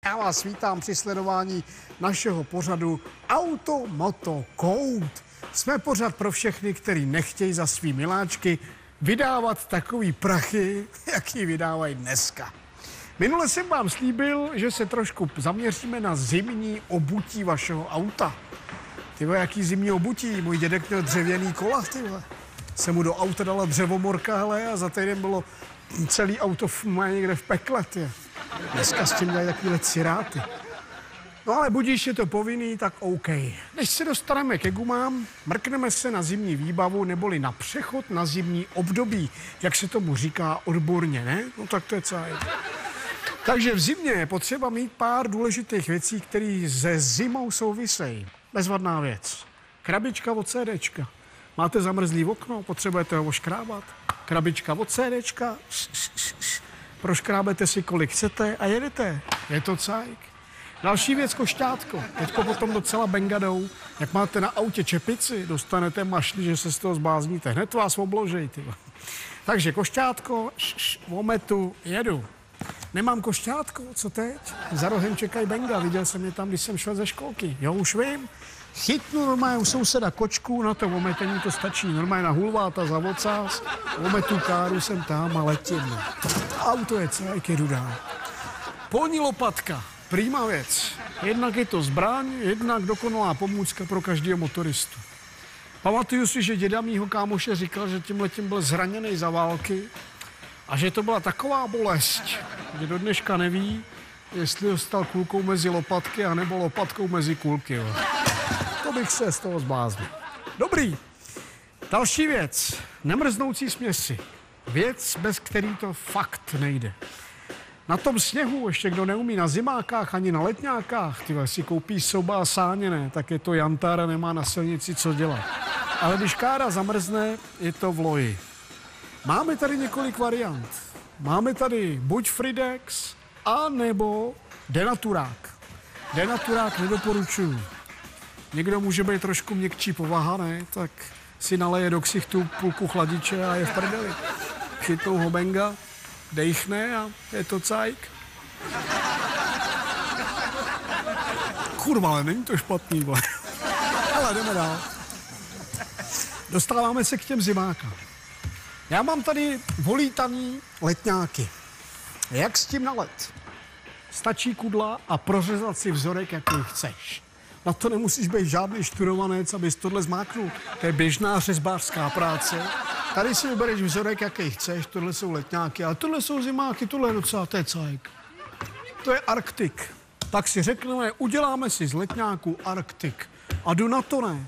Já vás vítám při sledování našeho pořadu Auto, Moto, Kout. Jsme pořad pro všechny, kteří nechtějí za svý miláčky vydávat takový prachy, jaký vydávají dneska. Minule jsem vám slíbil, že se trošku zaměříme na zimní obutí vašeho auta. Tyhle, jaký zimní obutí? Můj dědek měl dřevěný kola, tyhle. Se mu do auta dala dřevomorka, hele, a za týden bylo celý auto někde v pekle, tyhle. Dneska s tím dělají takovýhle ciráty. No ale budíš, je to povinný, tak OK. Než se dostaneme ke gumám, mrkneme se na zimní výbavu, neboli na přechod na zimní období, jak se tomu říká odborně, ne? No tak to je celé. Takže v zimě je potřeba mít pár důležitých věcí, které se zimou souvisejí. Bezvadná věc. Krabička od CDčka. Máte zamrzlý okno, potřebujete ho oškrábat. Krabička od CDčka. Proškrábete si, kolik chcete a jedete. Je to cajk. Další věc, košťátko. Teďko potom docela bengadou. Jak máte na autě čepici, dostanete mašli, že se z toho zblázníte. Hned vás obložej, ty. Takže košťátko, ometu, jedu. Nemám košťátko, co teď? Za rohem čekají benga, viděl jsem je tam, když jsem šel ze školky. Jo, už vím. Chytnu normálně u souseda kočku, na to ometení to stačí. Normálně na hulváta za ocas, ometu káru jsem tam a letím. Auto je cajk, jedu dál. Polní lopatka. Prýma věc. Jednak je to zbraň, jednak dokonalá pomůcka pro každého motoristu. Pamatuju si, že děda mýho kámoše říkal, že tímhletím byl zraněný za války a že to byla taková bolest, že do dneška neví, jestli dostal kulkou mezi lopatky a nebo lopatkou mezi kulky. Jo. To bych se z toho zbláznil. Dobrý. Další věc. Nemrznoucí směsi. Věc, bez který to fakt nejde. Na tom sněhu, ještě kdo neumí na zimákách ani na letňákách, tyhle si koupí soba a sáněné, tak je to jantára, nemá na silnici co dělat. Ale když kára zamrzne, je to v loji. Máme tady několik variant. Máme tady buď Fridex, a nebo denaturák. Denaturák nedoporučuju. Někdo může být trošku měkčí povaha, ne? Tak si naleje do ksichtu půlku chladiče a je v prdeli. Chytnou ho benga, dejchne a je to cajk. Kurva, ale není to špatný, bo. Ale jdeme dál. Dostáváme se k těm zimákám. Já mám tady volítaný letňáky. Jak s tím na led? Stačí kudla a prořezat si vzorek, jaký chceš. Na to nemusíš být žádný študovanec, abys tohle zmáknul. To je běžná řezbářská práce. Tady si vybereš vzorek, jaký chceš, tohle jsou letňáky, ale tohle jsou zimáky, tohle je docela, to je cajk. To je Arktik. Tak si řekneme, uděláme si z letňáku Arktik. A jdu na to, ne?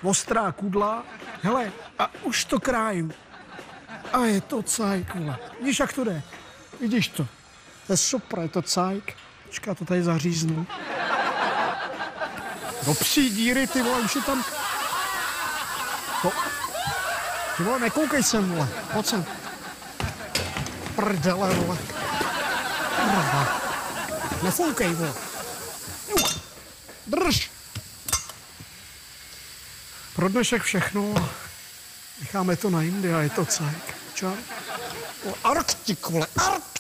Ostrá kudla, hele, a už to krájím. A je to cajk, vole. Vidíš, jak to jde? Vidíš to? To je super, je to cajk. Počká, to tady zaříznu. Do psí díry, ty vole, už je tam... To... Ty vole, nekoukej sem, vole. Pojď sem. Prdele, vole. Kurva. Nefoukej, vole. Drž. Pro dnešek všechno. Necháme to na jindy a je to cajk. Čau. Arktik, vole, Arktik.